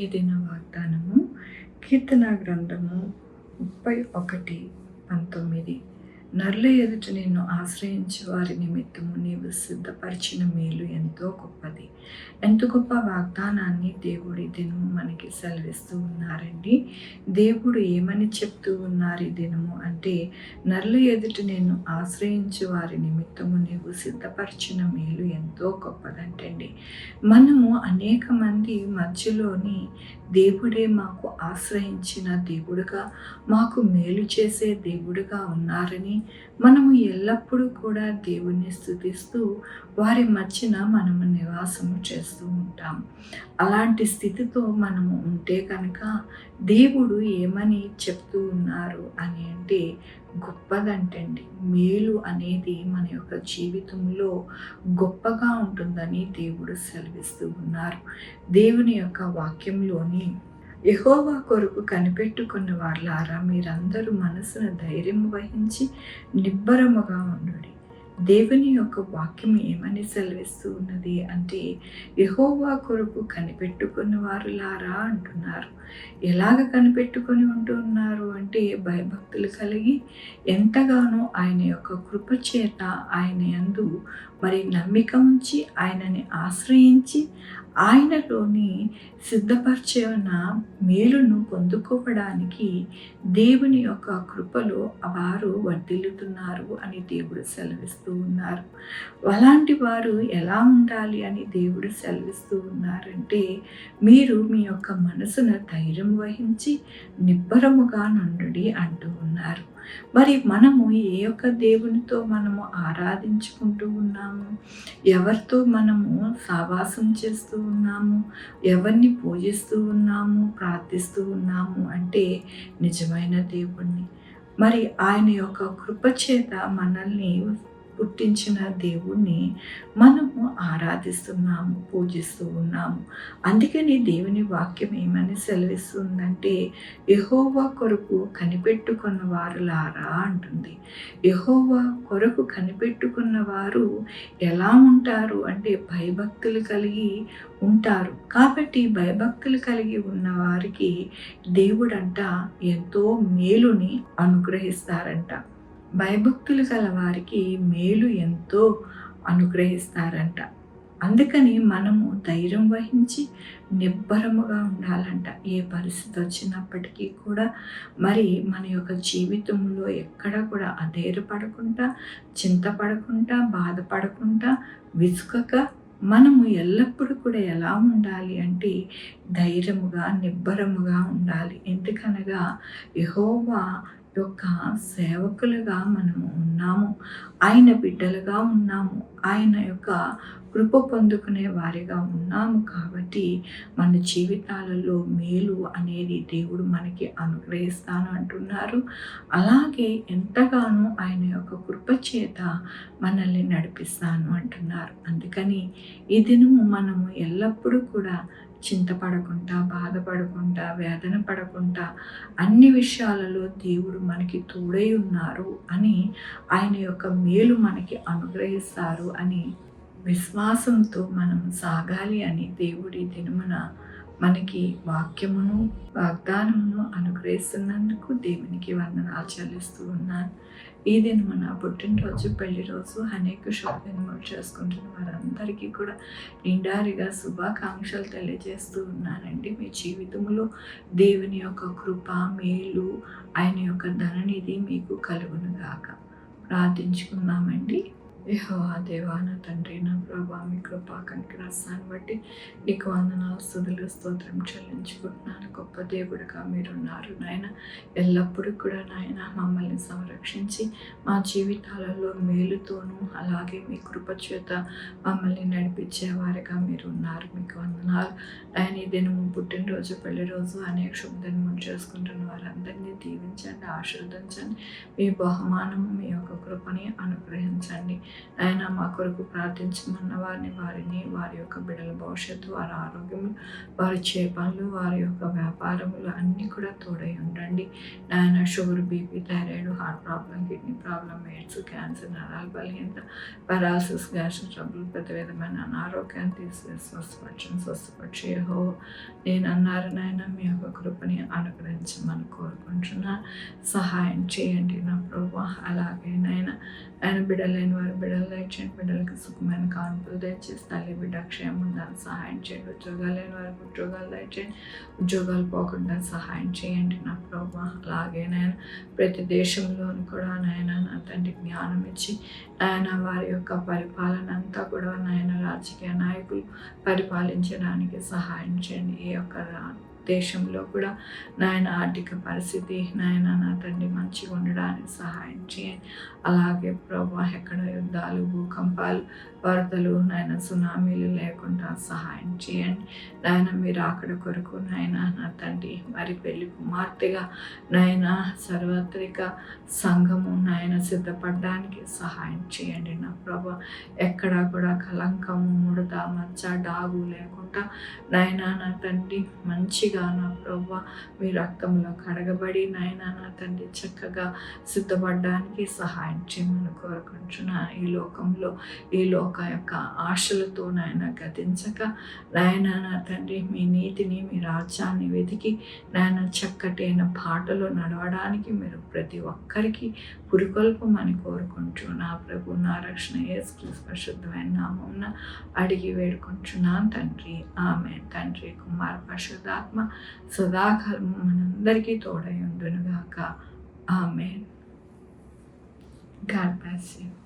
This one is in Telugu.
ఈ దిన వాగ్దానము కీర్తన గ్రంథము 31:19. నరుల ఎదుట నిన్ను ఆశ్రయించు వారి నిమిత్తము నీవు సిద్ధపరిచిన మేలు ఎంతో గొప్పది. ఎంత గొప్ప వాగ్దానాన్ని దేవుడి దినము మనకి సెలవిస్తూ ఉన్నారండి. దేవుడు ఏమని చెప్తూ ఉన్నారు ఈ దినము అంటే, నరుల ఎదుట నిన్ను ఆశ్రయించు వారి నిమిత్తము నీవు సిద్ధపరిచిన మేలు ఎంతో గొప్పదంటండి. మనము అనేక మంది మధ్యలోని దేవుడే మాకు ఆశ్రయించిన దేవుడుగా, మాకు మేలు చేసే దేవుడుగా ఉన్నారని మనము ఎల్లప్పుడూ కూడా దేవుణ్ణి స్తుతిస్తూ వారి మధ్యన మనము నివాసము చేస్తూ ఉంటాం. అలాంటి స్థితితో మనము ఉంటే కనుక దేవుడు ఏమని చెప్తూ ఉన్నారు అని అంటే, గొప్పదంటండి. మేలు అనేది మన యొక్క జీవితంలో గొప్పగా ఉంటుందని దేవుడు సెలవిస్తూ ఉన్నారు. దేవుని యొక్క వాక్యంలోని యెహోవా కొరకు కనిపెట్టుకున్న వారులారా, మీరందరూ మనసును ధైర్యం వహించి నిబ్బరముగా ఉండుడి. దేవుని యొక్క వాక్యం ఏమని సెలవిస్తూ ఉన్నది అంటే, యెహోవా కొరకు కనిపెట్టుకున్న వారులారా అంటున్నారు. ఎలాగ కనిపెట్టుకొని ఉంటున్నారు అంటే, భయభక్తులు కలిగి ఎంతగానో ఆయన యొక్క కృప చేత ఆయన యందు మరి నమ్మిక ఉంచి ఆయనని ఆశ్రయించి ఆయనలోని సిద్ధపరిచిన మేలును పొందుకోవడానికి దేవుని యొక్క కృపలో వారు వర్ధిల్లుతున్నారు అని దేవుడు సెలవిస్తూ ఉన్నారు. అలాంటి వారు ఎలా ఉండాలి అని దేవుడు సెలవిస్తూ ఉన్నారంటే, మీరు మీ యొక్క మనసును ధైర్యం వహించి నిబ్బరముగా నుండుడి అంటూ ఉన్నారు. మరి మనము ఏ యొక్క దేవునితో మనము ఆరాధించుకుంటూ ఉన్నాము, ఎవరితో మనము సావాసం చేస్తూ ఉన్నాము, ఎవరిని పూజిస్తూ ఉన్నాము, ప్రార్థిస్తూ ఉన్నాము అంటే నిజమైన దేవుణ్ణి. మరి ఆయన యొక్క కృప చేత మనల్ని పుట్టించిన దేవుణ్ణి మనము ఆరాధిస్తున్నాము, పూజిస్తూ ఉన్నాము. అందుకని దేవుని వాక్యం ఏమని సెలవిస్తుందంటే, యెహోవా కొరకు కనిపెట్టుకున్న వారులారా అంటుంది. యెహోవా కొరకు కనిపెట్టుకున్న వారు ఎలా ఉంటారు అంటే, భయభక్తులు కలిగి ఉంటారు. కాబట్టి భయభక్తులు కలిగి ఉన్న వారికి దేవుడంట ఎంతో మేలుని అనుగ్రహిస్తారంట. భయభక్తులు గల వారికి మేలు ఎంతో అనుగ్రహిస్తారంట. అందుకని మనము ధైర్యం వహించి నిబ్బరముగా ఉండాలంట. ఏ పరిస్థితి వచ్చినప్పటికీ కూడా మరి మన యొక్క జీవితంలో ఎక్కడ కూడా అధైర్యపడకుండా, చింతపడకుండా, బాధపడకుండా, విసుకక మనము ఎల్లప్పుడూ కూడా ఎలా ఉండాలి అంటే, ధైర్యముగా నిబ్బరముగా ఉండాలి. ఎందుకనగా యెహోవా యొక్క సేవకులుగా మనము ఉన్నాము, ఆయన బిడ్డలుగా ఉన్నాము, ఆయన యొక్క కృప పొందుకునే వారిగా ఉన్నాము. కాబట్టి మన జీవితాలలో మేలు అనేది దేవుడు మనకి అనుగ్రహిస్తాను అంటున్నారు. అలాగే ఎంతగానో ఆయన యొక్క కృప చేత మనల్ని నడిపిస్తాను అంటున్నారు. అందుకని ఈ దినము మనము ఎల్లప్పుడూ కూడా చింతపడకుండా, బాధపడకుండా, వేదన పడకుండా అన్ని విషయాలలో దేవుడు మనకి తోడై ఉన్నారు అని, ఆయన యొక్క మేలు మనకి అనుగ్రహిస్తారు అని విశ్వాసంతో మనం సాగాలి అని దేవుడి దినమున మనకి వాక్యమును, వాగ్దానమును అనుగ్రహిస్తున్నందుకు దేవునికి వందనాలు చెల్లిస్తూ ఉన్నాను. ఈ దినము నా పుట్టినరోజు, పెళ్లి రోజు, అనేక శుభదినములు చేసుకుంటున్న వారందరికీ కూడా నిండారిగా శుభాకాంక్షలు తెలియజేస్తూ ఉన్నానండి. మీ జీవితంలో దేవుని యొక్క కృప, మేలు, ఆయన యొక్క ధననిధి మీకు కలుగును గాక. ప్రార్థించుకుందామండి. యెహోవా దేవా, నా తండ్రి, నా ప్రభా, మీ కృపా కనికరాన్ని బట్టి నీకు వందనాలు, స్తుతులు, స్తోత్రం చెల్లించుకుంటున్నాను. గొప్ప దేవుడిగా మీరున్నారు నాయన. ఎల్లప్పుడూ కూడా నాయన మమ్మల్ని సంరక్షించి మా జీవితాలలో మేలుతోనూ అలాగే మీ కృప చేత మమ్మల్ని నడిపించేవారిగా మీరు ఉన్నారు. మీకు వందనాలు ఆయన. ఈ దినము పుట్టినరోజు, పెళ్లి రోజు, అనేక శుభదినములు చేసుకుంటున్న వారందరినీ దీవించండి, ఆశీర్వదించండి. మీ బహుమానము, మీ యొక్క కృపని అనుగ్రహించండి. ఆయన మా కొరకు ప్రార్థించమన్న వారిని వారి యొక్క బిడ్డల భవిష్యత్తు, వారి ఆరోగ్యం, వారి పనులు, వారి యొక్క వ్యాపారములు అన్నీ కూడా తోడై ఉండండి. నాయన sugar, BP, thyroid, heart problem, kidney problem, AIDS, cancer, నరాల బలహీనత, పారాలసిస్, గ్యాస్ట్రిక్ ట్రబుల్, ప్రతి విధమైన అనారోగ్యాన్ని తీసివేసి స్వస్థపరిచి యెహోవా నేను అన్నారు నాయన మీ యొక్క కృపని అనుగ్రహించమని కోరుకుంటున్నాను. సహాయం చేయండి నా ప్రభువా. అలాగే నాయన ఆయన బిడ్డలైన వారు బిడ్డలు దయచేయండి, బిడ్డలకి సుఖమైన కాన్పులు దయచేసి తల్లి బిడ్డ క్షేమం దాన్ని సహాయం చేయండి. ఉద్యోగాలు లేని వారికి ఉద్యోగాలు దయచేయండి, ఉద్యోగాలు పోకుండా సహాయం చేయండి నా ప్రభువా. అలాగే నాయన ప్రతి దేశంలోని కూడా నాయన నా తండ్రి జ్ఞానం ఇచ్చి ఆయన వారి యొక్క పరిపాలన అంతా కూడా నాయన రాజకీయ నాయకులు పరిపాలించడానికి సహాయం చేయండి. ఈ యొక్క దేశంలో కూడా నాయన ఆర్థిక పరిస్థితి నాయన నా తండ్రి మంచిగా ఉండడానికి సహాయం చేయండి. అలాగే ప్రభా ఎక్కడ యుద్ధాలు, భూకంపాలు, వరదలు, నాయన సునామీలు లేకుండా సహాయం చేయండి. నాయన మీరు అక్కడ కొరకు నాయన నా తండ్రి మరి పెళ్లి కుమార్తెగా నాయన సార్వత్రిక సంఘము నాయన సిద్ధపడడానికి సహాయం చేయండి నా ప్రభా. ఎక్కడా కూడా కలంకము, ముడత, మచ్చ, డాగు లేకుండా నాయన నా తండ్రి మంచిగా నా ప్రభా మీ రక్తంలో కడగబడి నాయన నా తండ్రి చక్కగా సిద్ధపడడానికి సహాయం చేయమని కోరుకుంటున్నాను. ఈ లోకంలో ఈ లోక యొక్క ఆశలతో నాయన గతించక నాయన నా తండ్రి మీ నీతిని, మీ రాజ్యాన్ని వెతికి నాయన చక్కటైన బాటలో నడవడానికి మీరు ప్రతి ఒక్కరికి పురికొల్పమని కోరుకుంటూ నా ప్రభు నా రక్షణ యేసుక్రీస్తు పరిశుద్ధమైన నామమున అడిగి వేడుకుంటున్నాను తండ్రి. ఆమేన్. తండ్రి, కుమార, పరిశుద్ధాత్మ సదాకాలము మనందరికీ తోడై ఉండునుగాక. ఆమేన్. God bless you.